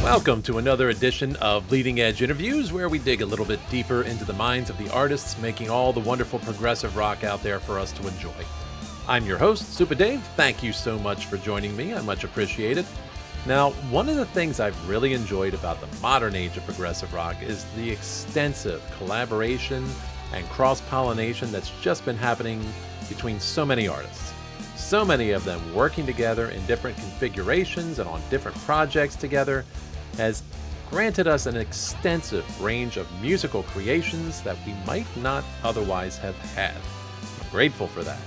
Welcome to another edition of Leading Edge Interviews, where we dig a little bit deeper into the minds of the artists making all the wonderful progressive rock out there for us to enjoy. I'm your host, Super Dave. Thank you so much for joining me. I much appreciate it. Now, one of the things I've really enjoyed about the modern age of progressive rock is the extensive collaboration and cross-pollination that's just been happening between so many artists. So many of them working together in different configurations and on different projects together has granted us an extensive range of musical creations that we might not otherwise have had. I'm grateful for that.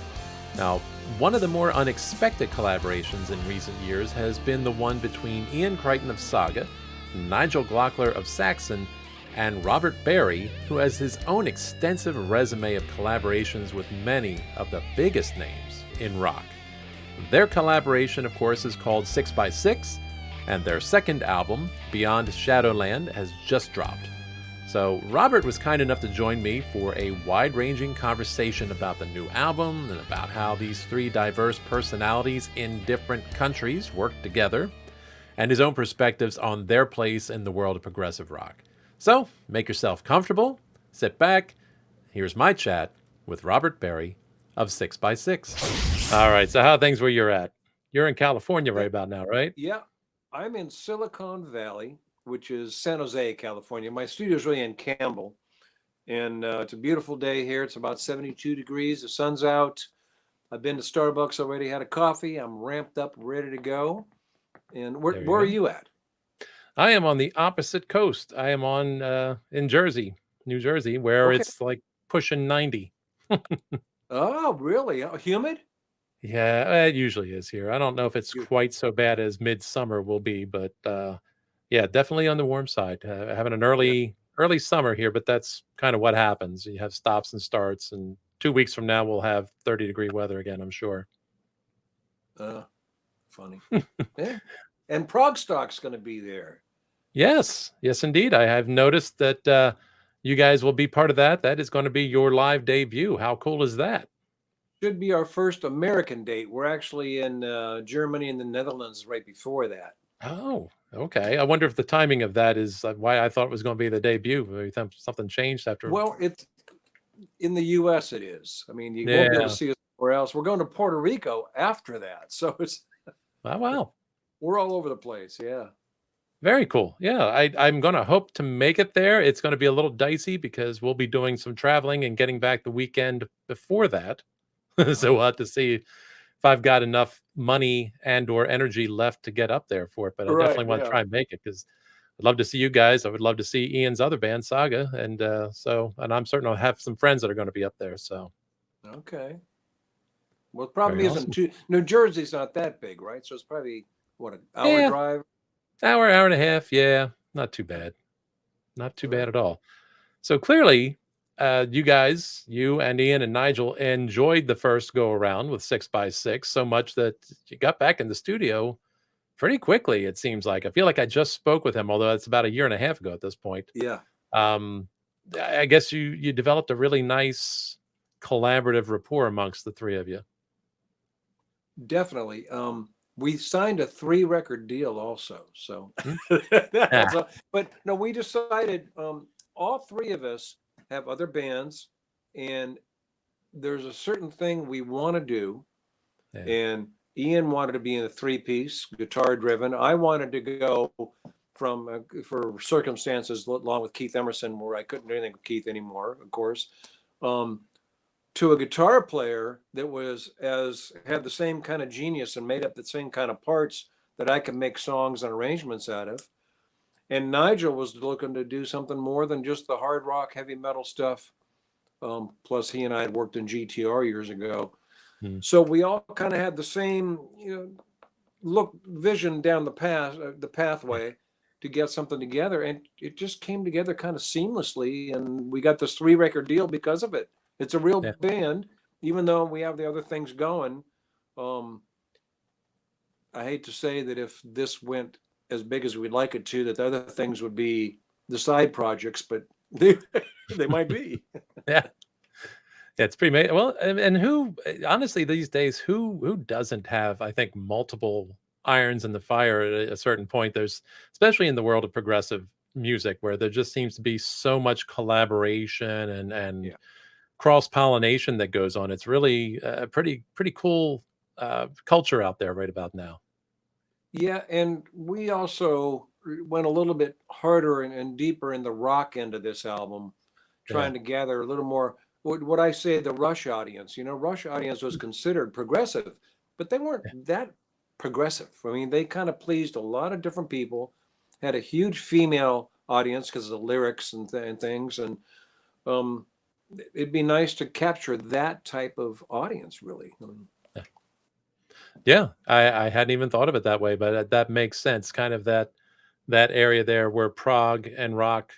Now, one of the more unexpected collaborations in recent years has been the one between Ian Crichton of Saga, Nigel Glockler of Saxon, and Robert Barry, who has his own extensive resume of collaborations with many of the biggest names in rock. Their collaboration, of course, is called 6x6, and their second album, Beyond Shadowland, has just dropped. So Robert was kind enough to join me for a wide-ranging conversation about the new album and about how these three diverse personalities in different countries work together, and his own perspectives on their place in the world of progressive rock. So make yourself comfortable, sit back. Here's my chat with Robert Barry of 6x6. All right, so how are things where you're at? You're in California right about now, right? Yeah, I'm in Silicon Valley, which is San Jose, California. My studio's really in Campbell, and it's a beautiful day here. It's about 72 degrees. The sun's out. I've been to Starbucks already, had a coffee. I'm ramped up, ready to go. And where are you at? I am on the opposite coast. I am on in Jersey, New Jersey, where Okay. it's like pushing 90. Oh, really? Humid? Yeah, it usually is here. I don't know if it's You- quite so bad as midsummer will be, but yeah, definitely on the warm side. Having an Yeah. early summer here, but that's kind of what happens. You have stops and starts, and 2 weeks from now we'll have 30-degree weather again, I'm sure. Uh, Funny. Yeah. And Progstock's going to be there. Yes, yes, indeed. I have noticed that you guys will be part of that. That is going to be your live debut. How cool is that? Should be our first American date. We're actually in Germany and the Netherlands right before that. Oh, okay. I wonder if the timing of that is why I thought it was going to be the debut. Maybe something changed after. Well, it's in the U.S. It is. I mean, you won't be able Yeah. to see us anywhere else. We're going to Puerto Rico after that, so Oh, wow. we're all over the place. Yeah. Very cool. Yeah, I'm going to hope to make it there. It's going to be a little dicey because we'll be doing some traveling and getting back the weekend before that. So we'll have to see if I've got enough money and or energy left to get up there for it. But I Right. definitely want to Yeah. try and make it because I'd love to see you guys. I would love to see Ian's other band, Saga, and and I'm certain I'll have some friends that are going to be up there. So Okay. Well, it very probably isn't awesome. too. New Jersey's not that big, right? So it's probably what, an hour Yeah, drive. hour and a half. Yeah, not too bad. Not too All right. bad at all. So clearly, you guys, you and Ian and Nigel, enjoyed the first go around with 6x6 so much that you got back in the studio pretty quickly. It seems like I feel like I just spoke with him, although it's about a year and a half ago at this point. Yeah. Um, I guess you developed a really nice collaborative rapport amongst the three of you. Definitely. We signed a 3-record deal also. So, Hmm? that's Ah, but no, we decided all three of us have other bands, and there's a certain thing we want to do. yeah, And Ian wanted to be in a 3-piece, guitar driven. I wanted to go from for circumstances along with Keith Emerson, where I couldn't do anything with Keith anymore, of course, um, to a guitar player that was as had the same kind of genius and made up the same kind of parts that I could make songs and arrangements out of. And Nigel was looking to do something more than just the hard rock, heavy metal stuff. Plus, he and I had worked in GTR years ago. hmm, So we all kind of had the same, vision down the pathway to get something together, and it just came together kind of seamlessly, and we got this 3-record deal because of it. It's a real yeah. band, even though we have the other things going. Um, I hate to say that if this went as big as we'd like it to, that the other things would be the side projects, but they might be. Yeah. Yeah, it's pretty amazing. Well, and who honestly these days who doesn't have I think multiple irons in the fire at a certain point. There's, especially in the world of progressive music, where there just seems to be so much collaboration and Yeah. cross pollination that goes on. It's really a pretty cool culture out there right about now. Yeah, and we also went a little bit harder and deeper in the rock end of this album, Yeah, trying to gather a little more what I say the Rush audience. You know, Rush audience was considered progressive, but they weren't that progressive. I mean, they kind of pleased a lot of different people, had a huge female audience because of the lyrics and things, and um, it'd be nice to capture that type of audience, really. yeah, yeah. I hadn't even thought of it that way, but that makes sense. Kind of that area there where prog and rock,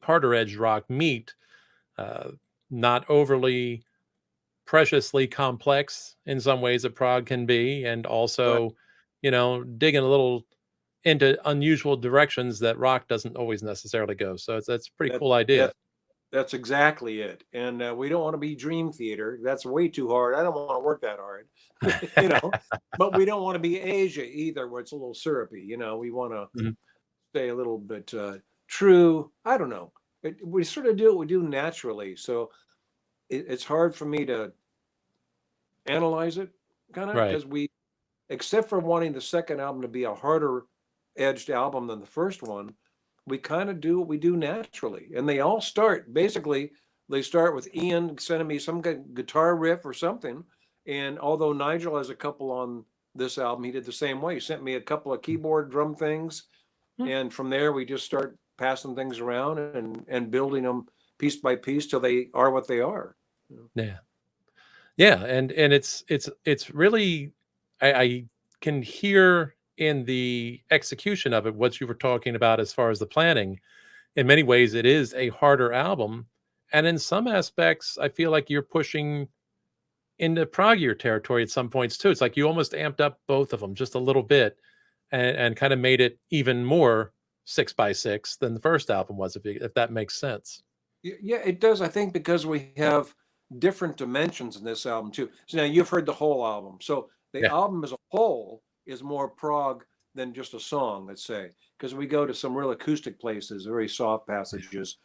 harder edge rock meet, uh, not overly preciously complex in some ways that prog can be, and Right. also, digging a little into unusual directions that rock doesn't always necessarily go. So that's a pretty That cool idea. that That's exactly it. And we don't want to be Dream Theater. That's way too hard. I don't want to work that hard, you know. But we don't want to be Asia either, where it's a little syrupy. You know, we want to Mhm. stay a little bit true. I don't know. We sort of do what we do naturally. So it's hard for me to analyze it, kind of, Right. because except for wanting the second album to be a harder edged album than the first one, we kind of do what we do naturally. And they all start basically, they start with Ian sending me some guitar riff or something. And although Nigel has a couple on this album, he did the same way. He sent me a couple of keyboard drum things. Mm. And from there, we just start passing things around and building them piece by piece till they are what they are. Yeah. Yeah, and it's really, I can hear in the execution of it what you were talking about as far as the planning. In many ways, it is a harder album, and in some aspects, I feel like you're pushing into proggier territory at some points too. It's like you almost amped up both of them just a little bit, and kind of made it even more 6x6 than the first album was, if that makes sense. Yeah, it does. I think because we have different dimensions in this album too. So now you've heard the whole album. So the Yeah, album as a whole is more prog than just a song, let's say, because we go to some real acoustic places, very soft passages,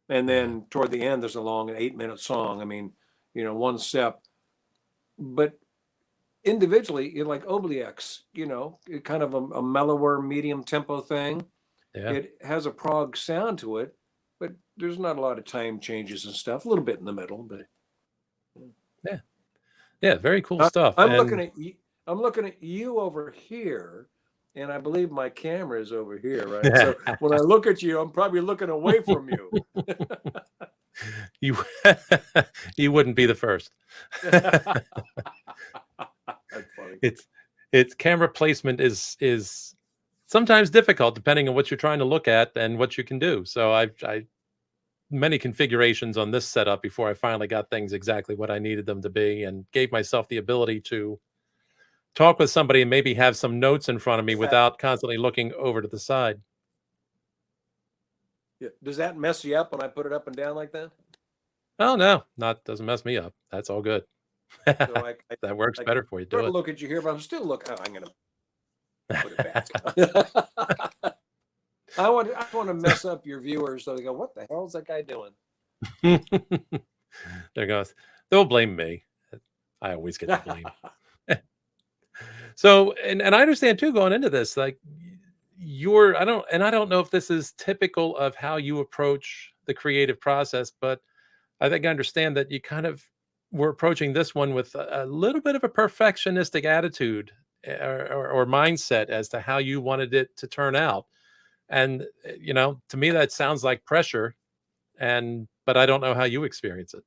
and yeah, then toward the end there's a long 8-minute song. I mean, one step. But individually, you're like ObliX, kind of a mellower, medium tempo thing. yeah, It has a prog sound to it, but there's not a lot of time changes and stuff. A little bit in the middle, but yeah, yeah. Very cool I, stuff. I'm looking And at you. I'm looking at you over here, and I believe my camera is over here, right? So when I look at you, I'm probably looking away from you. you you wouldn't be the first. That's funny. it's it's camera placement is sometimes difficult depending on what you're trying to look at and what you can do. So I many configurations on this setup before I finally got things exactly what I needed them to be, and gave myself the ability to talk with somebody and maybe have some notes in front of me without constantly looking over to the side. Yeah. Does that mess you up when I put it up and down like that? Oh no, not doesn't mess me up. That's all good. So I That works I better for you. sort Do of it. look at you here, but I'm still looking. Oh, I'm gonna put it back. I want to mess up your viewers so they go, "What the hell is that guy doing?" There goes. They'll blame me. I always get the blame. So, and I understand too going into this, like I don't know if this is typical of how you approach the creative process, but I think I understand that you kind of were approaching this one with a little bit of a perfectionistic attitude, or mindset as to how you wanted it to turn out. And to me that sounds like pressure, and but I don't know how you experience it.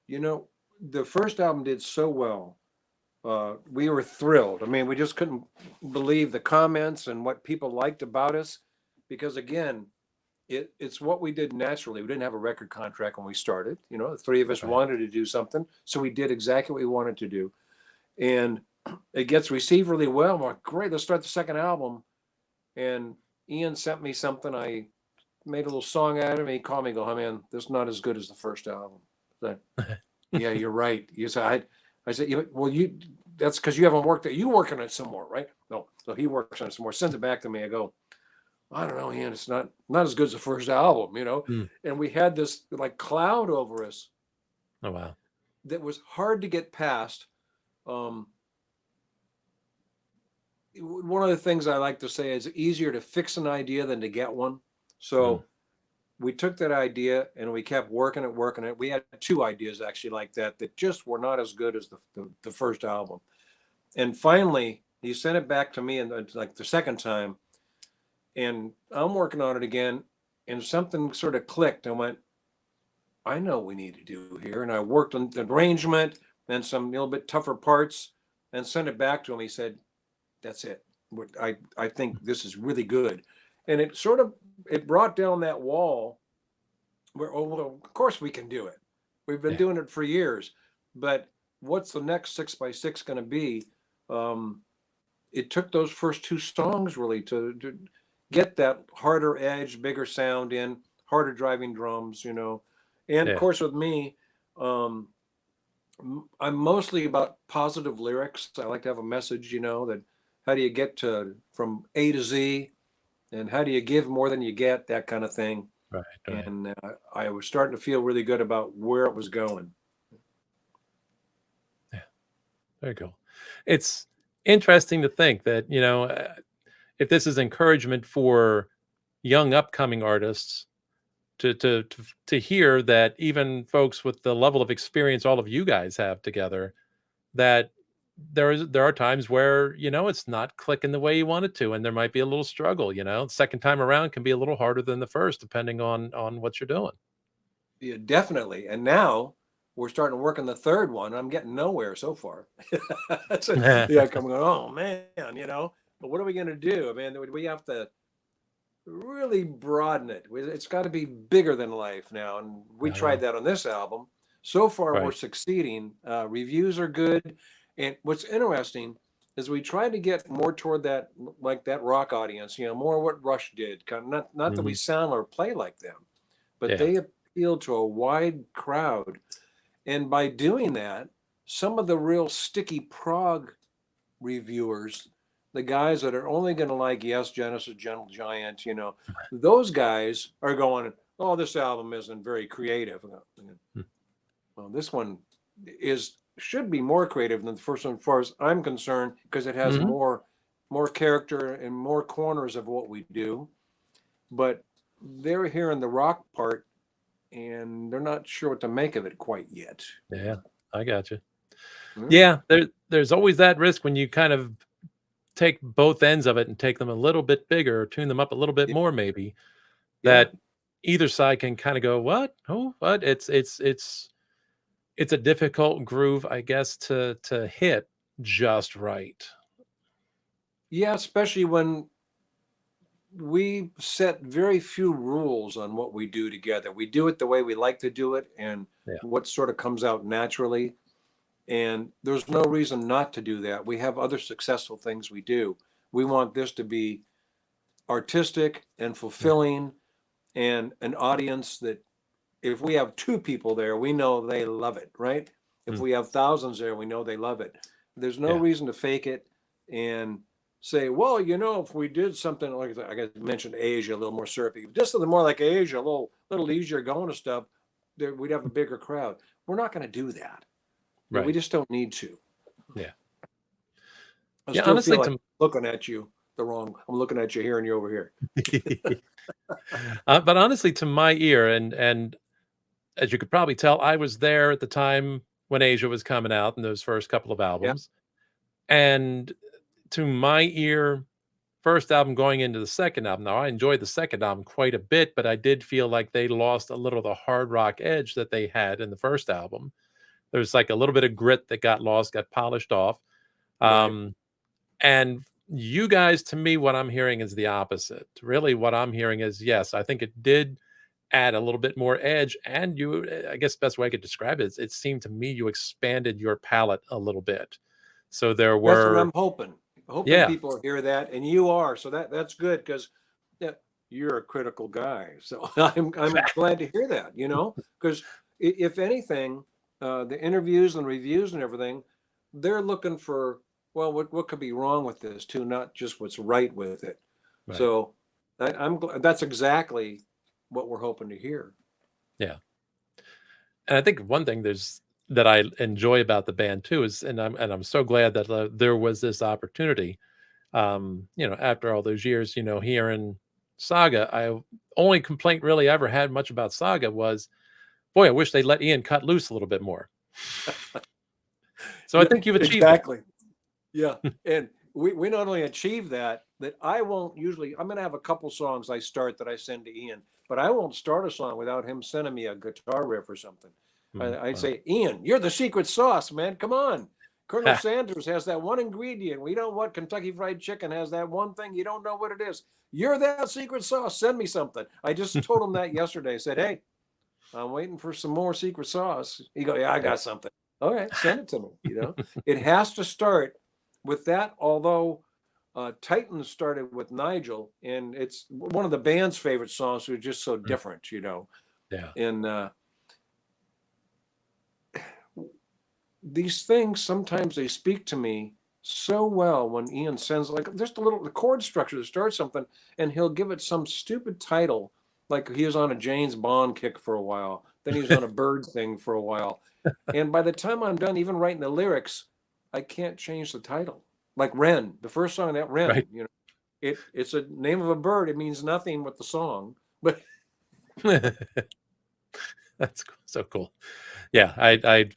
You know, the first album did so well. We were thrilled. I mean, we just couldn't believe the comments and what people liked about us, because again, it's what we did naturally. We didn't have a record contract when we started. The three of us Right. wanted to do something, so we did exactly what we wanted to do, and it gets received really well. I'm like, great, let's start the second album. And Ian sent me something. I made a little song out of it. He called me and go, "Oh man, this is not as good as the first album." So, yeah, you're right. You said I said, well, that's because you haven't worked it. You working on it some more, right? No. So he works on it some more, sends it back to me. I go, I don't know, Ian, it's not as good as the first album, Mm. and we had this like cloud over us Oh, wow. that was hard to get past. Um, One of the things I like to say is easier to fix an idea than to get one. Mm. So we took that idea and we kept working it. We had two ideas actually like that just were not as good as the first album. And finally, he sent it back to me, and like the second time, and I'm working on it again, and something sort of clicked. I went, I know what we need to do here, and I worked on the arrangement and some little bit tougher parts, and sent it back to him. He said, "That's it. I think this is really good," and it brought down that wall where, oh well, of course we can do it. We've been Yeah. doing it for years, but what's the next 6x6 going to be? Um, it took those first two songs really to get that harder edge, bigger sound in, harder driving drums, And of Yeah. course, with me, um, I'm mostly about positive lyrics. I like to have a message, that how do you get to from A to Z, and how do you give more than you get, that kind of thing. Right. Right. And I was starting to feel really good about where it was going. Yeah. Very cool. It's interesting to think that, if this is encouragement for young upcoming artists to hear that even folks with the level of experience all of you guys have together, that there are times where it's not clicking the way you want it to, and there might be a little struggle. Second time around can be a little harder than the first, depending on what you're doing. Yeah, definitely. And now we're starting to work on the third one. I'm getting nowhere so far. Yeah, I'm going, oh man, but what are we going to do? I mean, we have to really broaden it. It's got to be bigger than life now. And we Oh, yeah. tried that on this album. So far, we're Right. succeeding. Reviews are good. And what's interesting is we tried to get more toward that, like that rock audience, more what Rush did. Kind of not that we Hmm. sound or play like them, but Yeah. they appeal to a wide crowd. And by doing that, some of the real sticky prog reviewers, the guys that are only going to like Yes, Genesis, Gentle Giant, those guys are going, oh, this album isn't very creative. Mm. Well, this one should be more creative than the first one, as far as I'm concerned, because it has Mhm. more character and more corners of what we do. But they're hearing the rock part, and they're not sure what to make of it quite yet. Yeah, I got you. Hmm. Yeah, there's always that risk when you kind of take both ends of it and take them a little bit bigger, tune them up a little bit Yeah, more maybe, yeah. that either side can kind of go, "What? Oh, what?" It's a difficult groove, I guess, to hit just right. Yeah, especially when we set very few rules on what we do together. We do it the way we like to do it and Yeah. what sort of comes out naturally. And there's no reason not to do that. We have other successful things we do. We want this to be artistic and Yeah. fulfilling, and an audience that if we have two people there, we know they love it, right? If Mm. we have thousands there, we know they love it. There's no Yeah. reason to fake it and say, well, if we did something like I mentioned Asia, a little more syrupy, just something more like Asia, a little easier going to stuff, there we'd have a bigger crowd. We're not going to do that. We Right. just don't need to. Yeah. I Yeah, still feel honestly, like looking at you the wrong. I'm looking at you here and you over here. but honestly, to my ear, and as you could probably tell, I was there at the time when Asia was coming out in those first couple of Yeah. albums. And to my ear, first album going into the second album. Now, I enjoyed the second album quite a bit, but I did feel like they lost a little of the hard rock edge that they had in the first album. There's like a little bit of grit that got lost, got polished off. Right. Um, and you guys, to me, what I'm hearing is the opposite. Really, what I'm hearing is, yes, I think it did add a little bit more edge. And I guess the best way I could describe it is it seemed to me you expanded your palette a little bit. So there That's what were, I'm hoping. Hoping yeah, people hear that, and you are. So that's good because yeah, you're a critical guy. So I'm glad to hear that. Because if anything, the interviews and reviews and everything, they're looking for, well, what could be wrong with this too, not just what's right with it. Right. So I'm glad that's exactly what we're hoping to hear. Yeah. And I think one thing that I enjoy about the band too is, and I'm so glad that there was this opportunity. After all those years, hearing Saga, I only complaint really ever had much about Saga was, boy, I wish they let Ian cut loose a little bit more. So I Yeah, think you've achieved it. exactly. Yeah. And we not only achieve that, that I won't usually, I'm going to have a couple songs I start that I send to Ian, but I won't start a song without him sending me a guitar riff or something. I Wow. say, Ian, you're the secret sauce, man. Come on. Colonel Sanders has that one ingredient. We know what Kentucky Fried Chicken has that one thing. You don't know what it is. You're that secret sauce. Send me something. I just told him that yesterday. I said, hey, I'm waiting for some more secret sauce. He go, yeah, I Yeah. got something. All right, send it to me. It has to start with that. Although Titans started with Nigel, and it's one of the band's favorite songs. Who's just so Mm. different. Yeah. And these things sometimes they speak to me so well when Ian sends like just a little the chord structure to start something, and he'll give it some stupid title, like he was on a James Bond kick for a while, then he was on a bird thing for a while, and by the time I'm done even writing the lyrics, I can't change the title. Like Wren, the first song that Wren, Right. it's a name of a bird. It means nothing with the song, but That's so cool. Yeah, I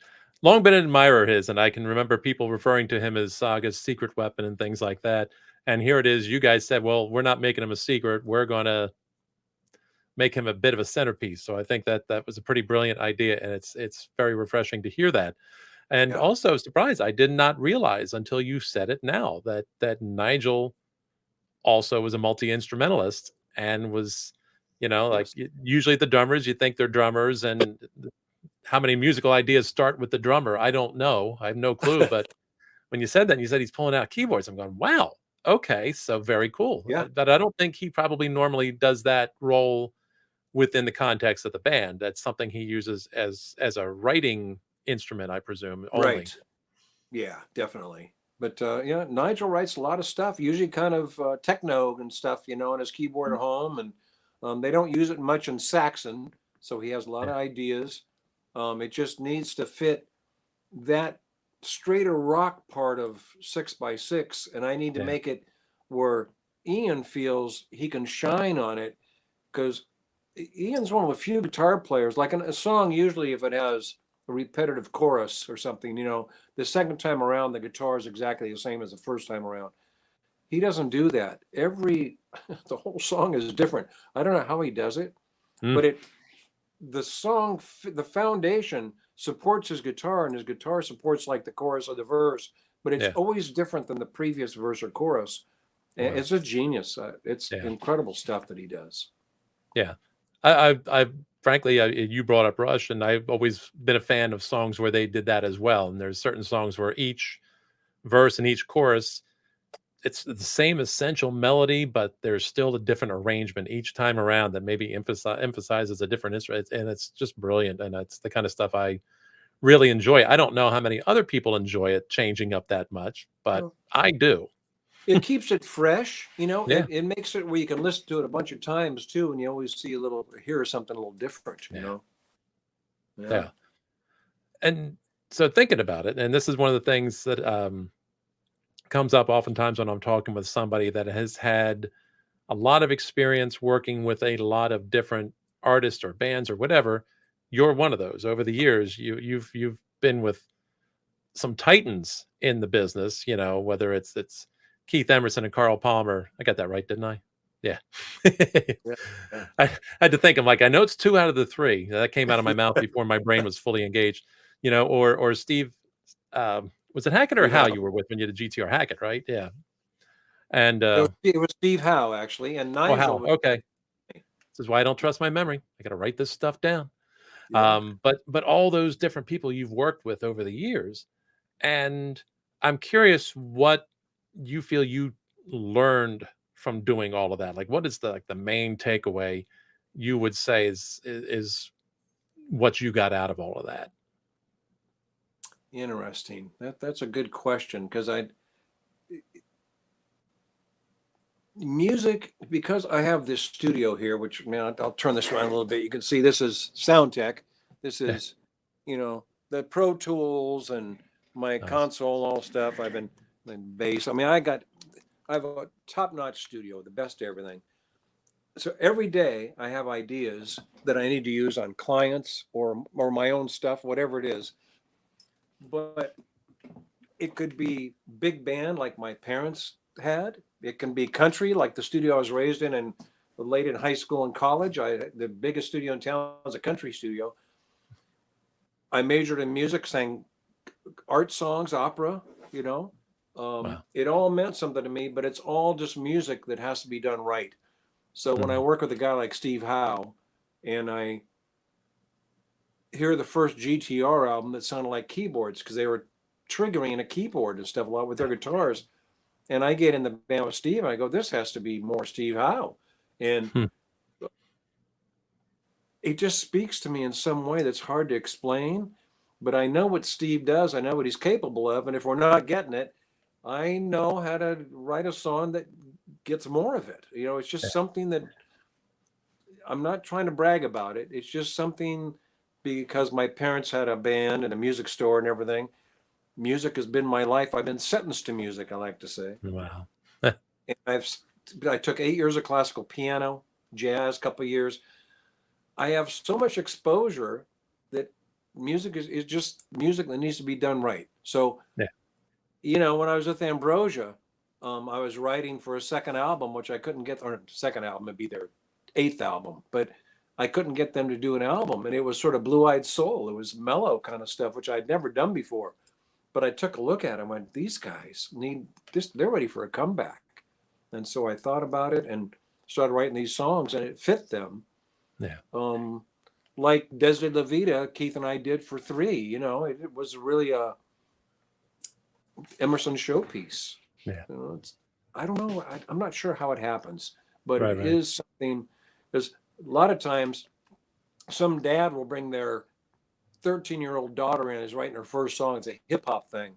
long been an admirer of his, and I can remember people referring to him as Saga's secret weapon and things like that. And here it is. You guys said, "Well, we're not making him a secret. We're going to make him a bit of a centerpiece." So I think that that was a pretty brilliant idea, and it's very refreshing to hear that. And yeah, also surprised, I did not realize until you said it now that Nigel also was a multi instrumentalist and was, like yes, usually the drummers, you think they're drummers, and how many musical ideas start with the drummer? I don't know. I have no clue. But when you said that, and you said he's pulling out keyboards, I'm going, wow, okay, so very cool. yeah. But I don't think he probably normally does that role within the context of the band. That's something he uses as a writing instrument, I presume, only. Right. Yeah, definitely. But yeah, Nigel writes a lot of stuff, usually kind of techno and stuff, on his keyboard at home, and they don't use it much in Saxon, so he has a lot Yeah, of ideas. It just needs to fit that straighter rock part of 6x6, and I need to yeah, make it where Ian feels he can shine on it because Ian's one of the few guitar players. Like in a song, usually if it has a repetitive chorus or something, the second time around the guitar is exactly the same as the first time around. He doesn't do that. The whole song is different. I don't know how he does it, mm, but the song, the foundation supports his guitar, and his guitar supports like the chorus or the verse, but it's yeah. always different than the previous verse or chorus. And Wow. it's a genius. It's Yeah, incredible stuff that he does. yeah. I frankly, you brought up Rush, and I've always been a fan of songs where they did that as well. And there's certain songs where each verse and each chorus, it's the same essential melody, but there's still a different arrangement each time around that maybe emphasizes a different instrument, and it's just brilliant. And that's the kind of stuff I really enjoy. I don't know how many other people enjoy it changing up that much, but Well, I do. it keeps it fresh. Yeah, It makes it where you can listen to it a bunch of times too, and you always see hear something a little different. yeah, Yeah. yeah. And so thinking about it, and this is one of the things that comes up oftentimes when I'm talking with somebody that has had a lot of experience working with a lot of different artists or bands or whatever. You're one of those. Over the years, you've been with some titans in the business, whether it's Keith Emerson and Carl Palmer. I got that right, didn't I? Yeah. Yeah. Yeah. I had to think. I'm like, I know it's two out of the three. That came out of my mouth before my brain was fully engaged. Or Steve, was it Hackett or Steve Howe Howe. you were with when you did GTR Hackett, right? Yeah. And It was Steve Howe actually, and oh, Nigel Howe. was. Okay. This is why I don't trust my memory. I got to write this stuff down. Yeah. But all those different people you've worked with over the years, and I'm curious what you feel you learned from doing all of that. Like, what is the main takeaway you would say is what you got out of all of that? Interesting. That's a good question because I music because I have this studio here, which man, I'll turn this around a little bit. You can see this is sound tech. This Yeah. is, the Pro Tools and my Nice. console, all stuff. I've been bass. I mean, I have a top-notch studio, the best of everything. So every day I have ideas that I need to use on clients or my own stuff, whatever it is. But it could be big band like my parents had. It can be country like the studio I was raised in and late in high school and college. The biggest studio in town was a country studio. I majored in music, sang art songs, opera, you know. Wow. It all meant something to me, but it's all just music that has to be done right. So when I Mhm. work with a guy like Steve Howe and I hear the first GTR album that sounded like keyboards because they were triggering a keyboard and stuff a lot with their guitars. And I get in the band with Steve and I go, this has to be more Steve Howe. And Hmm. it just speaks to me in some way that's hard to explain. But I know what Steve does. I know what he's capable of. And if we're not getting it, I know how to write a song that gets more of it. It's Yeah. just something that I'm not trying to brag about it. It's just something because my parents had a band and a music store and everything. Music has been my life. I've been sentenced to music, I like to say. Wow. And I took 8 years of classical piano, jazz, couple of years. I have so much exposure that music is just music that needs to be done right. So, Yeah. when I was with Ambrosia, I was writing for a second album, which I couldn't get, or second album, it'd be their eighth album, but I couldn't get them to do an album. And it was sort of Blue Eyed Soul. It was mellow kind of stuff, which I'd never done before. But I took a look at it and went, these guys need this, they're ready for a comeback. And so I thought about it and started writing these songs, and it fit them. Yeah. Um, like Desde La Vida, Keith and I did for three. It was really a Emerson showpiece. Yeah. I don't know. I'm not sure how it happens, but it Right. Right. is something. There's a lot of times some dad will bring their 13-year-old daughter in, is writing her first song. It's a hip hop thing.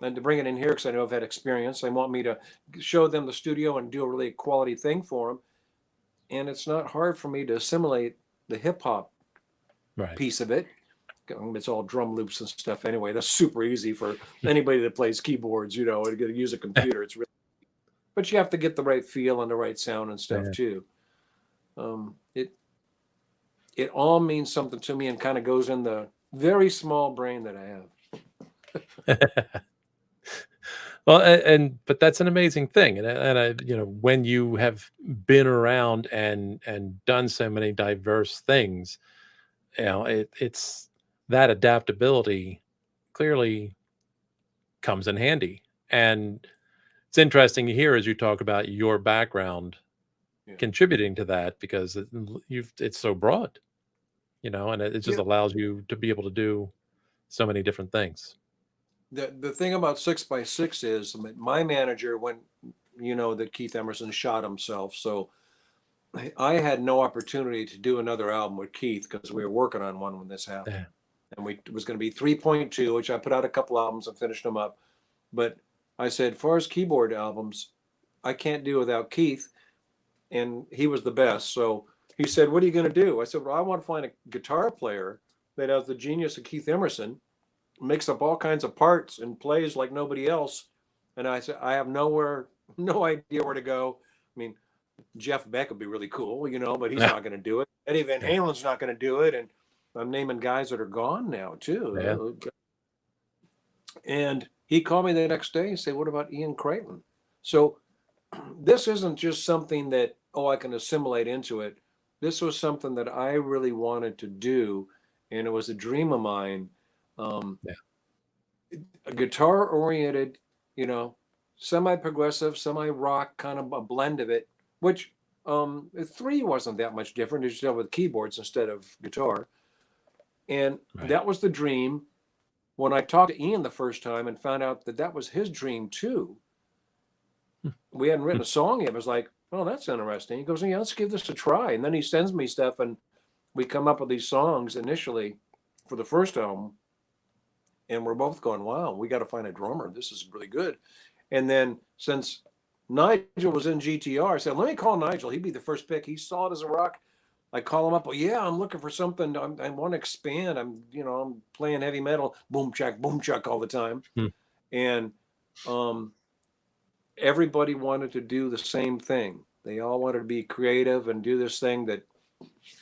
And to bring it in here, because I know I've had experience, they want me to show them the studio and do a really quality thing for them. And it's not hard for me to assimilate the hip hop Right. piece of it. It's all drum loops and stuff anyway. That's super easy for anybody that plays keyboards, and to use a computer. It's really, but you have to get the right feel and the right sound and stuff Yeah. too. It all means something to me and kind of goes in the very small brain that I have. Well, but that's an amazing thing, and when you have been around and done so many diverse things, it's that adaptability clearly comes in handy. And it's interesting to hear as you talk about your background Yeah. contributing to that because it's so broad, and it just Yeah. allows you to be able to do so many different things. The thing about 6x6 is my manager went, that Keith Emerson shot himself. So I had no opportunity to do another album with Keith because we were working on one when this happened. Yeah. And it was going to be 3.2, which I put out a couple albums and finished them up. But I said, as far as keyboard albums, I can't do without Keith. And he was the best. So he said, what are you going to do? I said, well, I want to find a guitar player that has the genius of Keith Emerson, makes up all kinds of parts and plays like nobody else. And I said, I have no idea where to go. I mean, Jeff Beck would be really cool, but he's Yeah. not going to do it. Eddie Van Yeah. Halen's not going to do it. And I'm naming guys that are gone now Yeah. too. And he called me the next day and said, what about Ian Creighton? So this isn't just something that, I can assimilate into it. This was something that I really wanted to do. And it was a dream of mine. Yeah. A guitar oriented, semi progressive, semi rock, kind of a blend of it, which three wasn't that much different. It's just with keyboards instead of guitar. And Right. that was the dream. When I talked to Ian the first time and found out that that was his dream too, we hadn't written a song yet. I was like, oh, that's interesting. He goes, yeah, let's give this a try. And then he sends me stuff and we come up with these songs initially for the first album. And we're both going, wow, we got to find a drummer. This is really good. And then since Nigel was in GTR, I said, let me call Nigel. He'd be the first pick. He's solid as a rock. I call him up. Well, yeah, I'm looking for something. I want to expand. I'm playing heavy metal, boom chuck all the time. Hmm. And everybody wanted to do the same thing. They all wanted to be creative and do this thing that,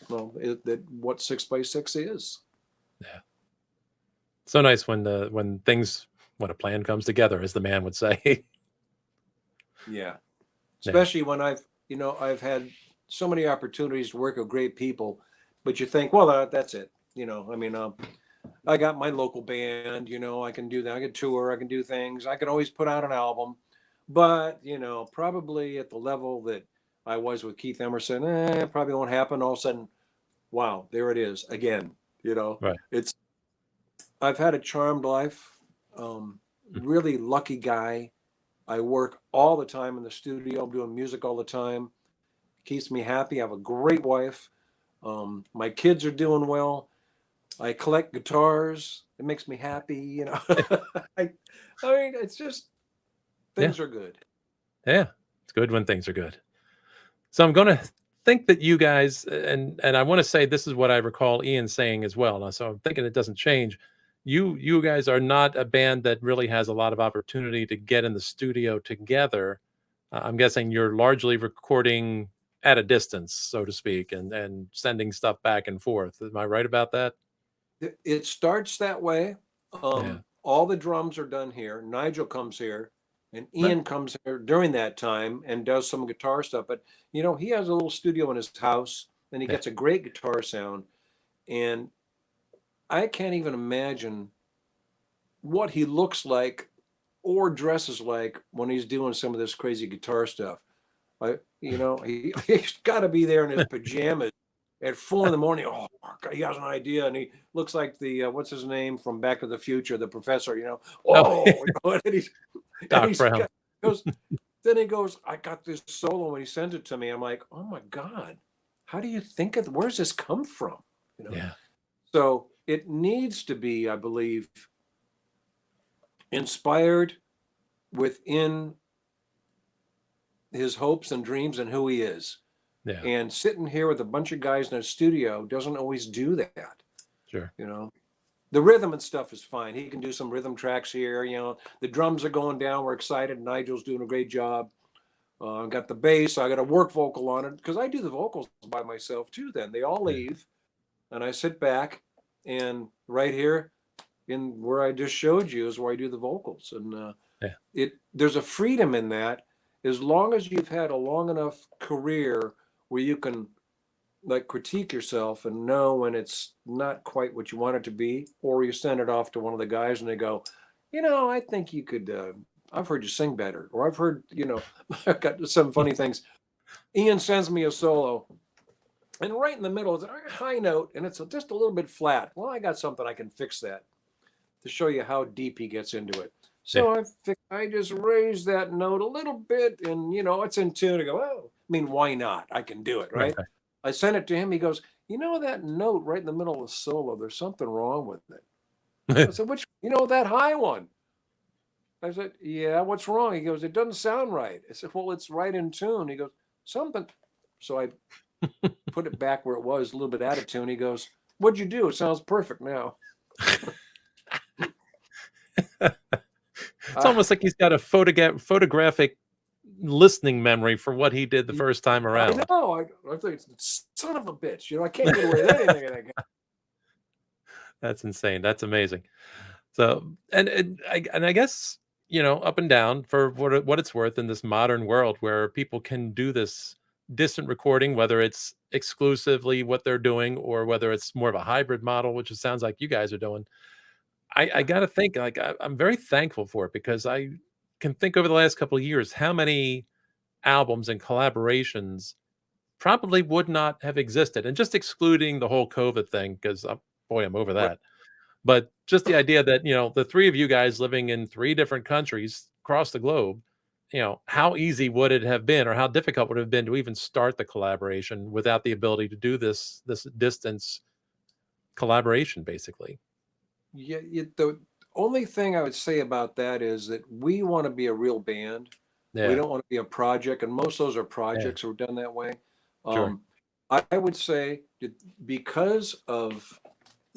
well, that what 6x6 is. Yeah. So nice when when a plan comes together, as the man would say. Yeah. Especially when I've had so many opportunities to work with great people, but you think, well, that's it. I got my local band, I can do that. I can tour, I can do things. I can always put out an album, but, probably at the level that I was with Keith Emerson, it probably won't happen. All of a sudden, wow, there it is again. Right. I've had a charmed life, really lucky guy. I work all the time in the studio. I'm doing music all the time. Keeps me happy. I have a great wife. My kids are doing well. I collect guitars. It makes me happy. I mean, it's just things are good. Yeah. It's good when things are good. So I'm going to think that you guys, and I want to say this is what I recall Ian saying as well. Now, so I'm thinking it doesn't change. You guys are not a band that really has a lot of opportunity to get in the studio together. I'm guessing you're largely recording at a distance, so to speak, and sending stuff back and forth. Am I right about that? It starts that way. Yeah. All the drums are done here. Nigel comes here, and Right. Ian comes here during that time and does some guitar stuff. But he has a little studio in his house, and he Yeah. gets a great guitar sound. And I can't even imagine what he looks like or dresses like when he's doing some of this crazy guitar stuff. He's got to be there in his pajamas at 4 a.m. Oh, God, he has an idea, and he looks like the what's his name from Back to the Future, the professor. Oh, And he's and Doc Brown. goes. Then he goes, I got this solo, and he sent it to me. I'm like, oh my God, how do you think of? Where's this come from? Yeah. So it needs to be, I believe, inspired within his hopes and dreams and who he is. Yeah. And sitting here with a bunch of guys in a studio doesn't always do that. Sure. The rhythm and stuff is fine. He can do some rhythm tracks here. The drums are going down. We're excited. Nigel's doing a great job. I got the bass. I got a work vocal on it because I do the vocals by myself too. Then they all leave, and I sit back, and right here, in where I just showed you, is where I do the vocals. And there's a freedom in that, as long as you've had a long enough career where you can like critique yourself and know when it's not quite what you want it to be, or you send it off to one of the guys and they go, I think you could. I've heard you sing better, or I've heard, I've got some funny things. Ian sends me a solo, and right in the middle is a high note, and it's just a little bit flat. Well, I got something I can fix that to show you how deep he gets into it. So I just raised that note a little bit, and it's in tune. I go, oh, I mean, why not? I can do it, right? I sent it to him. He goes, that note right in the middle of the solo, there's something wrong with it. I said, which, that high one? I said, yeah, what's wrong? He goes, it doesn't sound right. I said, well, it's right in tune. He goes, something. So I put it back where it was, a little bit out of tune. He goes, what'd you do? It sounds perfect now. It's almost like he's got a photographic listening memory for what he did the first time around. I know. I think it's son of a bitch. I can't get away with anything. That's insane. That's amazing. So, and I guess, up and down for what it's worth in this modern world where people can do this distant recording, whether it's exclusively what they're doing or whether it's more of a hybrid model, which it sounds like you guys are doing. I got to think, like, I'm very thankful for it, because I can think over the last couple of years how many albums and collaborations probably would not have existed, and just excluding the whole COVID thing, because boy, I'm over that. But just the idea that, the three of you guys living in 3 different countries across the globe, how easy would it have been, or how difficult would it have been to even start the collaboration without the ability to do this distance collaboration, basically? Yeah, only thing I would say about that is that we want to be a real band. We Yeah. don't want to be a project, and most of those are Yeah. projects that are done that way. Sure. Um, I would say that because of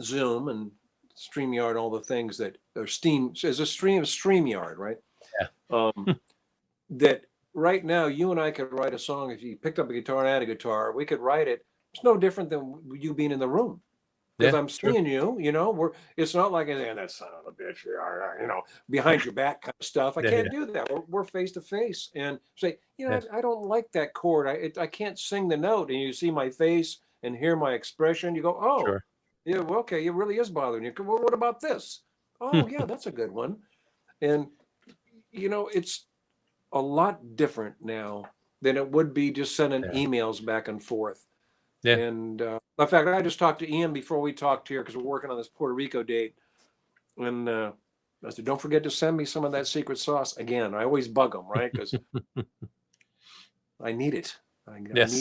Zoom and StreamYard, all the things that are Steam is a StreamYard, right? Um, Yeah. that right now you and I could write a song. If you picked up a guitar and I had a guitar, we could write it. It's no different than you being in the room because Yeah. I'm True. seeing you. It's not like that son of a bitch, behind your back kind of stuff. I Yeah. can't Yeah. do that. We're face to face and say, Yeah. I don't like that chord. I can't sing the note, and you see my face and hear my expression. You go, oh, Sure. yeah, well, okay, it really is bothering you. Well, what about this? Oh, yeah, that's a good one. And it's a lot different now than it would be just sending Yeah. emails back and forth. Yeah. And in fact, I just talked to Ian before we talked here because we're working on this Puerto Rico date. And I said, don't forget to send me some of that secret sauce. Again, I always bug him, right? Because I need it. I Yes.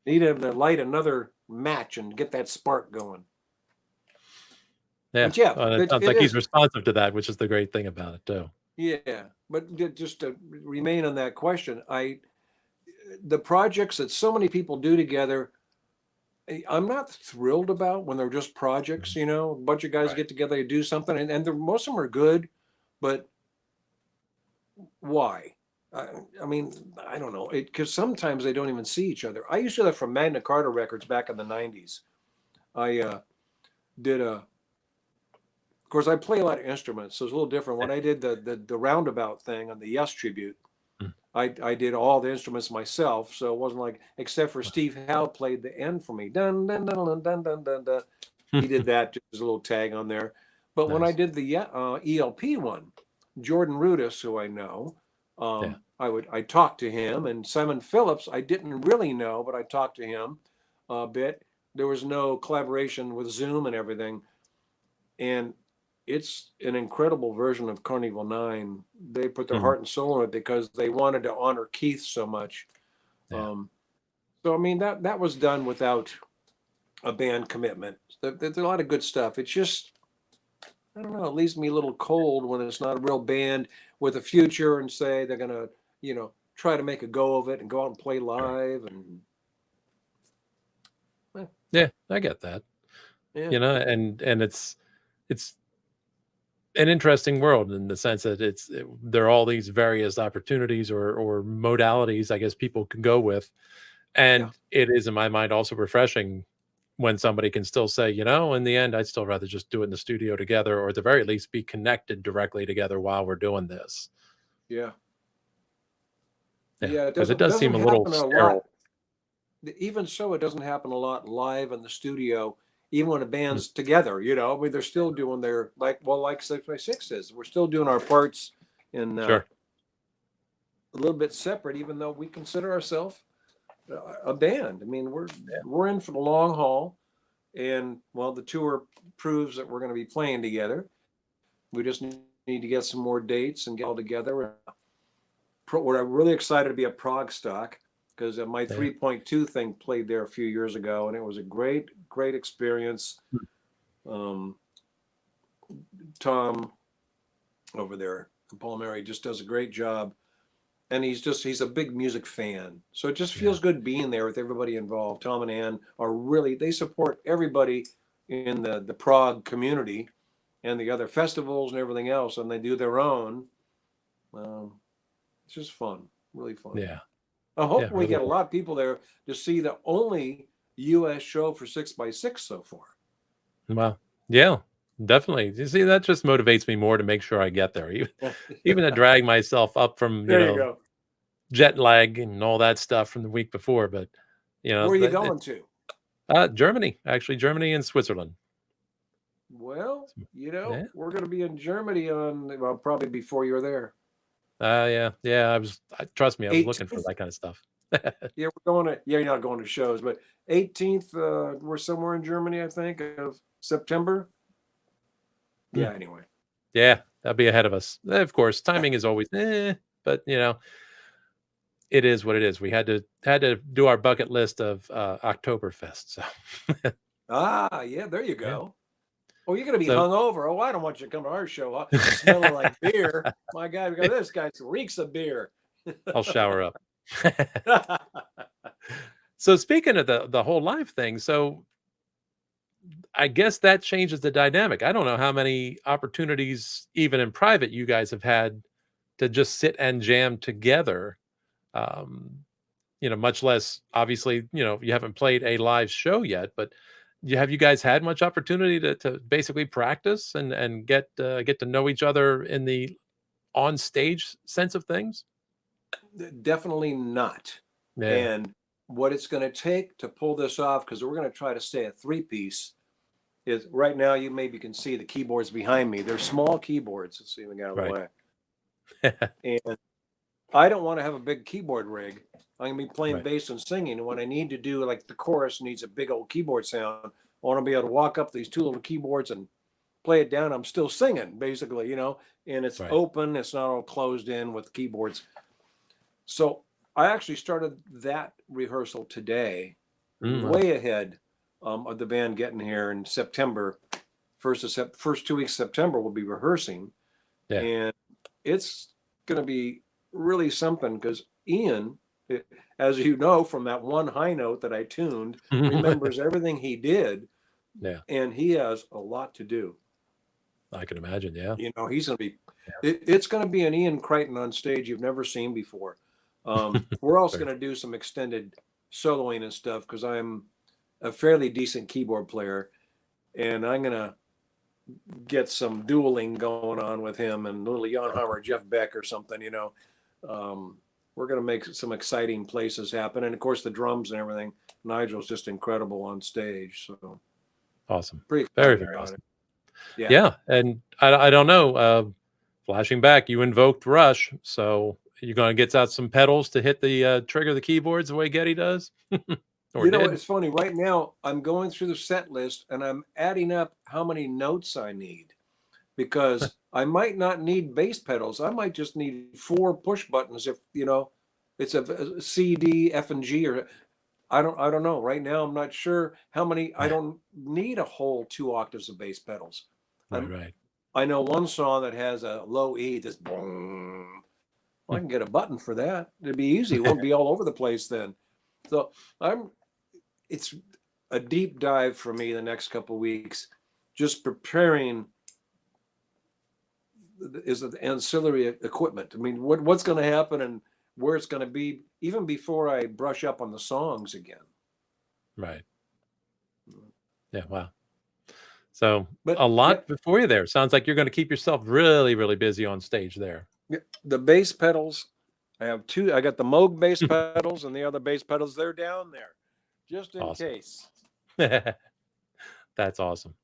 need him to light another match and get that spark going. Yeah. But yeah, Well, it it, sounds it like he's is. responsive to that, which is the great thing about it, too. Yeah. But just to remain on that question, the projects that so many people do together, I'm not thrilled about when they're just projects, Mhm. a bunch of guys Right. get together to do something, and most of them are good, but why? I mean, I don't know, because sometimes they don't even see each other. I used to do that from Magna Carta Records back in the 90s. I did of course, I play a lot of instruments, so it's a little different. Yeah. When I did the roundabout thing on the Yes tribute, Mm. I did all the instruments myself, so it wasn't like, except for Wow. Steve Howe played the end for me. Dun dun dun dun dun dun dun dun. He did that, just as a little tag on there. But when I Nice. did the ELP one, Jordan Rudess, who I know, Yeah. I talked to him, and Simon Phillips I didn't really know, but I talked to him a bit. There was no collaboration with Zoom and everything, and it's an incredible version of Carnival 9. They put their Mhm. heart and soul in it because they wanted to honor Keith so much. Yeah. So I mean that was done without a band commitment. There's a lot of good stuff. It's just, I don't know, it leaves me a little cold when it's not a real band with a future and say they're gonna, try to make a go of it and go out and play Sure. live and eh, Yeah. I get that. yeah, And it's an interesting world in the sense that there are all these various opportunities or modalities, I guess, people can go with. yeah, And it is, in my mind, also refreshing when somebody can still say, in the end, I'd still rather just do it in the studio together, or at the very least be connected directly together while we're doing this. yeah, Yeah. yeah. It Because it doesn't does doesn't seem a little happen a lot. sterile. Even so, it doesn't happen a lot live in the studio, even when a Mm. band's together. I mean, they're still doing their like 6x6 is. We're still doing our parts in Sure. a little bit separate, even though we consider ourselves a band. I mean, Yeah. we're in for the long haul, and well, the tour proves that we're going to be playing together. We just need to get some more dates and get all together. We're really excited to be at Prague Stock because my Yeah. 3.2 thing played there a few years ago, and it was a great, great experience. Mm. Um, Tom over there, Paul Mary, just does a great job, and he's a big music fan, so it just Yeah. feels good being there with everybody involved. Tom and Ann are really, they support everybody in the Prague community and the other festivals and everything else, and they do their own. Um, it's just fun, really fun. Yeah. I Yeah. hope we Really get a cool. lot of people there to see the only U.S. show for 6x6 so far. Well, yeah, definitely. You see, that just motivates me more to make sure I get there, even to drag myself up from, There you go. jet lag and all that stuff from the week before. But, Where are you it, going to? Germany, actually, Germany and Switzerland. Well, Yeah. we're going to be in Germany well, probably before you're there. Yeah. Yeah. Trust me, I was looking for 18th. that kind of stuff. Yeah, we're going to. Yeah, you're not going to shows, but 18th, we're somewhere in Germany, I think, of September. Hmm. Yeah. Anyway. Yeah. That'll be ahead of us. Of course, Yeah. timing is always, but it is what it is. We had to do our bucket list of Oktoberfest. So Ah, yeah. There you yeah. go. Oh, you're going to be So hungover. Oh, I don't want you to come to our show. Huh? Smelling like beer. My God, we got this guy reeks of beer. I'll shower up. So speaking of the whole live thing, so I guess that changes the dynamic. I don't know how many opportunities, even in private, you guys have had to just sit and jam together. Um, much less obviously, you haven't played a live show yet, but have you guys had much opportunity to basically practice and get to know each other in the on stage sense of things? Definitely not. Yeah. And what it's going to take to pull this off, because we're going to try to stay a three-piece, is right now you maybe can see the keyboards behind me. They're small keyboards. Let's see if we get out of the Right. way. And I don't want to have a big keyboard rig. I'm gonna be playing Right. bass and singing. And when I need to do like the chorus needs a big old keyboard sound, I want to be able to walk up these two little keyboards and play it down. I'm still singing, basically, and it's Right. open, it's not all closed in with keyboards. So I actually started that rehearsal today, Wow. way ahead of the band getting here in September. First 2 weeks of September, we'll be rehearsing, Yeah. and it's going to be really something because Ian, as you know from that one high note that I tuned, remembers everything he did, Yeah. and he has a lot to do. I can imagine. Yeah. He's going to be, it's going to be an Ian Crichton on stage you've never seen before. We're also going to do some extended soloing and stuff because I'm a fairly decent keyboard player, and I'm going to get some dueling going on with him and little Jan Hammer, Jeff Beck or something, we're going to make some exciting places happen. And of course the drums and everything, Nigel's just incredible on stage. So Awesome. pretty Very, excited very about awesome. it. Yeah. Yeah. And I don't know, flashing back, you invoked Rush. So you're going to get out some pedals to hit the trigger the keyboards the way Getty does or did. It's funny. Right now, I'm going through the set list and I'm adding up how many notes I need because I might not need bass pedals. I might just need 4 push buttons if it's a C, D, F, and G, or I don't know. Right now, I'm not sure how many. I don't need a whole 2 octaves of bass pedals. Right. I know one song that has a low E, just boom. Well, I can get a button for that. It'd be easy. It won't be all over the place then. So it's a deep dive for me the next couple of weeks, just preparing is the ancillary equipment. I mean, what's going to happen and where it's going to be, even before I brush up on the songs again. Right. Yeah. Wow. So But a lot before you there. Sounds like you're going to keep yourself really, really busy on stage there. The bass pedals, I have 2. I got the Moog bass pedals and the other bass pedals. They're down there, just in case. That's awesome.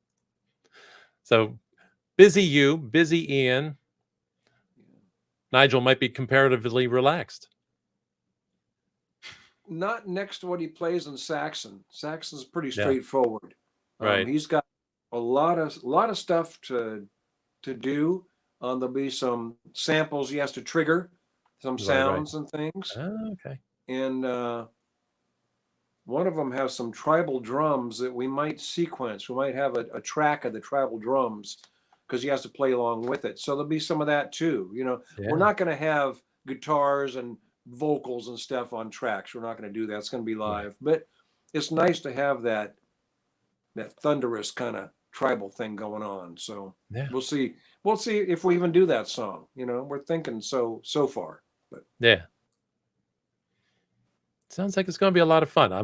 So busy Ian. Nigel might be comparatively relaxed. Not next to what he plays in Saxon. Saxon's pretty straightforward. Right. He's got a lot of stuff to do. There'll be some samples he has to trigger, some sounds and things. Oh, okay. And one of them has some tribal drums that we might sequence. We might have a track of the tribal drums because he has to play along with it. So there'll be some of that too. We're not going to have guitars and vocals and stuff on tracks. We're not going to do that. It's going to be live. Right. But it's nice to have that thunderous kind of tribal thing going on. So we'll see. We'll see if we even do that song. We're thinking so far. But sounds like it's going to be a lot of fun. I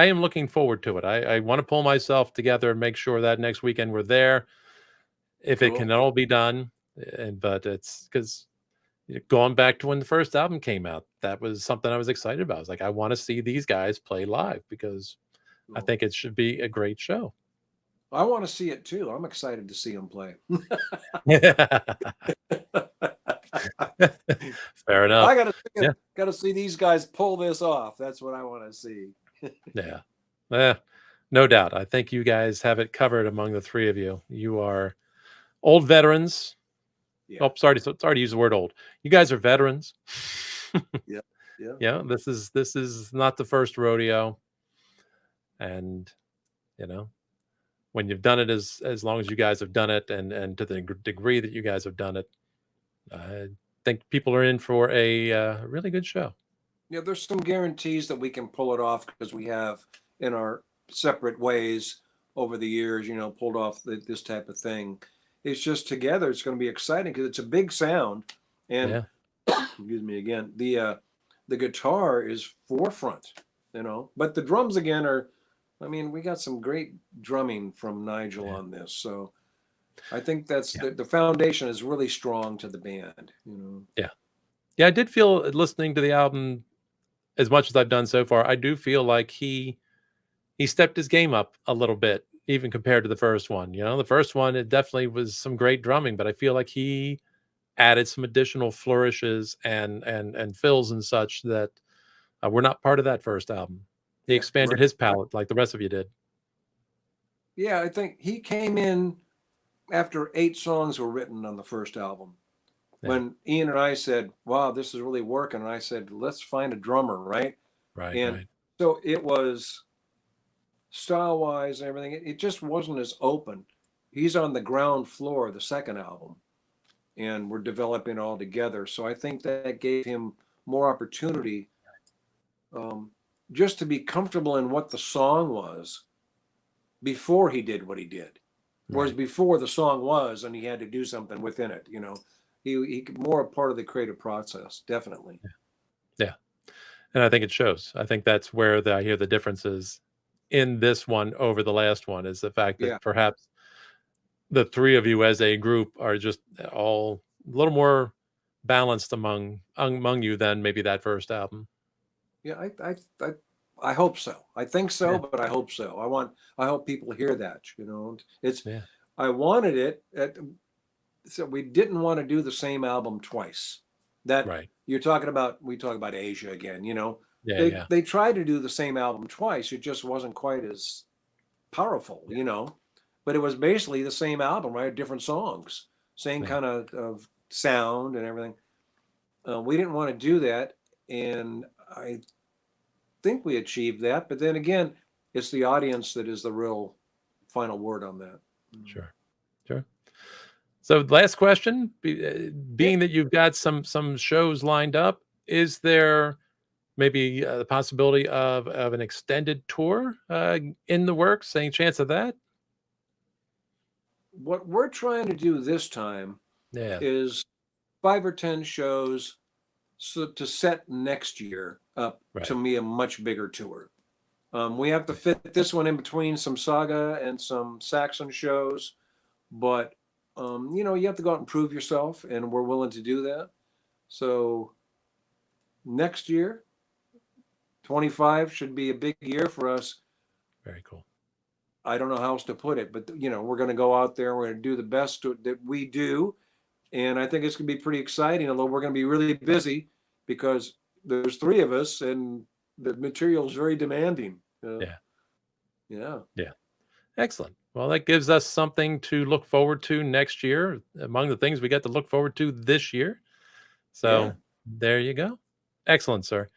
am looking forward to it. I want to pull myself together and make sure that next weekend we're there. If it can all be done. But it's because going back to when the first album came out, that was something I was excited about. I was like, I want to see these guys play live because I think it should be a great show. I want to see it too. I'm excited to see them play. Fair enough. I gotta see these guys pull this off. That's what I want to see. No doubt. I think you guys have it covered among the three of you. You are old veterans. Yeah. Oh, sorry to use the word old. You guys are veterans. Yeah. This is not the first rodeo. And when you've done it as long as you guys have done it, and to the degree that you guys have done it, I think people are in for a really good show. Yeah, there's some guarantees that we can pull it off because we have in our separate ways over the years, pulled off this type of thing. It's just together, it's going to be exciting because it's a big sound. And Yeah, excuse me again, the guitar is forefront, but the drums again are, I mean, we got some great drumming from Nigel yeah, on this. So I think that's yeah, the foundation is really strong to the band. yeah, yeah. I did feel listening to the album as much as I've done so far. I do feel like he stepped his game up a little bit, even compared to the first one. The first one, it definitely was some great drumming, but I feel like he added some additional flourishes and fills and such that were not part of that first album. He Yeah, expanded right. his palette like the rest of you did. Yeah, I think he came in after 8 songs were written on the first album. Yeah, When Ian and I said, "Wow, this is really working," and I said, "Let's find a drummer," right? right, And right. so it was style wise and everything. It just wasn't as open. He's on the ground floor of the second album, and we're developing all together. So I think that gave him more opportunity, um, just to be comfortable in what the song was before he did what he did. Whereas Right. before the song was, and he had to do something within it, he more a part of the creative process, definitely. Yeah. And I think it shows. I think that's where I hear the differences in this one over the last one, is the fact Yeah, that perhaps the three of you as a group are just all a little more balanced among you than maybe that first album. yeah, I hope so. I think so, Yeah. but I hope so. I hope people hear that. It's Yeah. I wanted it. So we didn't want to do the same album twice. That Right. you're talking about. We talk about Asia again. Yeah. They Yeah. they tried to do the same album twice. It just wasn't quite as powerful. But it was basically the same album, right? Different songs, same Yeah. kind of sound and everything. We didn't want to do that, and I think we achieved that. But then again, it's the audience that is the real final word on that. Sure. Sure. So last question, Yeah. being that you've got some shows lined up, is there maybe the possibility of an extended tour in the works? Any chance of that? What we're trying to do this time Yeah. is 5 or 10 shows, so to set next year up to Right. be a much bigger tour. We have to fit this one in between some Saga and some Saxon shows, but you have to go out and prove yourself, and we're willing to do that. So next year, 25 should be a big year for us. Very cool. I don't know how else to put it, but we're going to go out there. We're going to do the best that we do, and I think it's going to be pretty exciting. Although we're going to be really busy because there's three of us, and the material is very demanding. Yeah. Yeah, Yeah. Excellent. Well, that gives us something to look forward to next year among the things we get to look forward to this year. yeah. So there you go. Excellent, sir.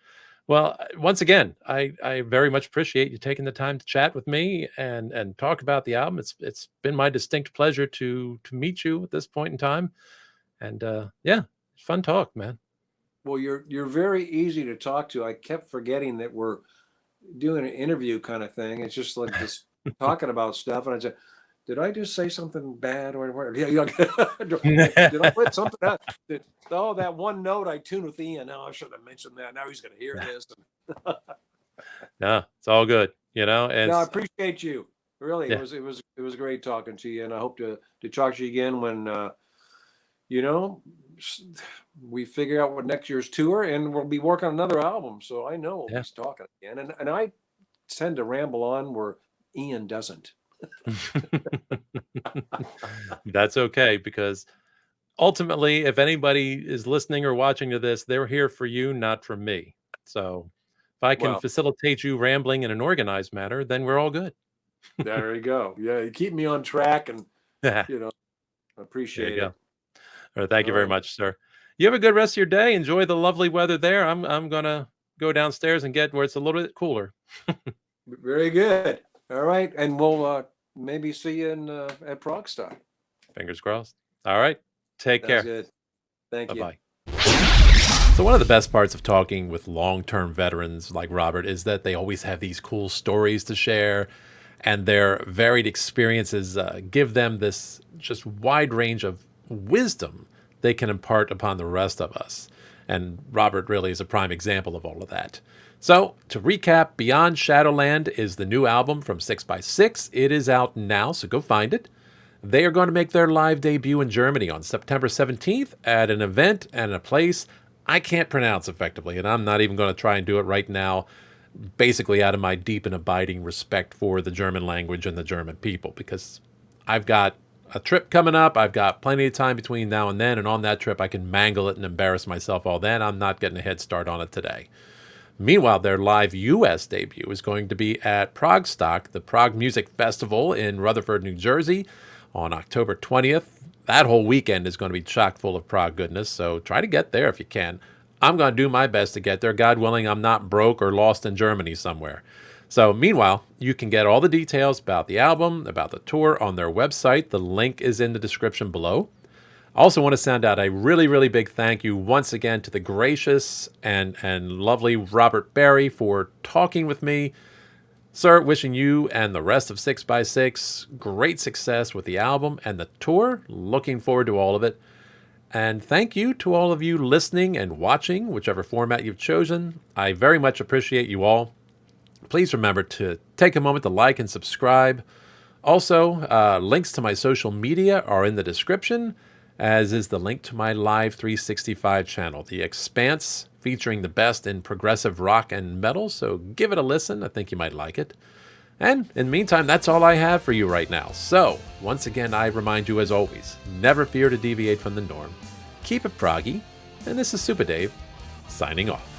Well, once again, I very much appreciate you taking the time to chat with me and talk about the album. It's been my distinct pleasure to meet you at this point in time. And yeah, fun talk, man. Well, you're very easy to talk to. I kept forgetting that we're doing an interview kind of thing. It's just like this talking about stuff, and I said, "Did I just say something bad or yeah, did I put something out? Oh, that one note I tuned with Ian. Now I should have mentioned that. Now he's going to hear this." No, it's all good, and No, I it's, appreciate you. Really, it yeah, was great talking to you, and I hope to talk to you again when you know we figure out what next year's tour, and we'll be working on another album. So I know we'll yeah. be talking again, and I tend to ramble on where Ian doesn't. That's okay, because ultimately, if anybody is listening or watching to this, they're here for you, not for me. So if I can Well, facilitate you rambling in an organized manner, then we're all good. there you go. Yeah, you keep me on track, and There you know, you appreciate go. it. All right, thank All you very right, much, sir. You have a good rest of your day. Enjoy the lovely weather there. I'm gonna go downstairs and get where it's a little bit cooler. very good. All right, and we'll maybe see you at Progstock. Fingers crossed. All right. Take Sounds care. good. Thank you. Bye-bye. So one of the best parts of talking with long-term veterans like Robert is that they always have these cool stories to share, and their varied experiences give them this just wide range of wisdom they can impart upon the rest of us. And Robert really is a prime example of all of that. So to recap, Beyond Shadowland is the new album from 6x6. It is out now, so go find it. They are going to make their live debut in Germany on September 17th at an event and a place I can't pronounce effectively, and I'm not even going to try and do it right now, basically out of my deep and abiding respect for the German language and the German people, because I've got a trip coming up. I've got plenty of time between now and then, and on that trip I can mangle it and embarrass myself all then. I'm not getting a head start on it today. Meanwhile, their live U.S. debut is going to be at Progstock, the Prague Music Festival in Rutherford, New Jersey, on October 20th. That whole weekend is going to be chock full of Prague goodness, so try to get there if you can. I'm going to do my best to get there. God willing, I'm not broke or lost in Germany somewhere. So meanwhile, you can get all the details about the album, about the tour on their website. The link is in the description below. I also want to send out a really, really big thank you once again to the gracious and lovely Robert Barry for talking with me. Sir, wishing you and the rest of 6x6 great success with the album and the tour. Looking forward to all of it. And thank you to all of you listening and watching, whichever format you've chosen. I very much appreciate you all. Please remember to take a moment to like and subscribe. Also, links to my social media are in the description, as is the link to my Live 365 channel, The Expanse, featuring the best in progressive rock and metal, so give it a listen. I think you might like it. And in the meantime, that's all I have for you right now. So, once again, I remind you as always, never fear to deviate from the norm. Keep it proggy, and this is Super Dave, signing off.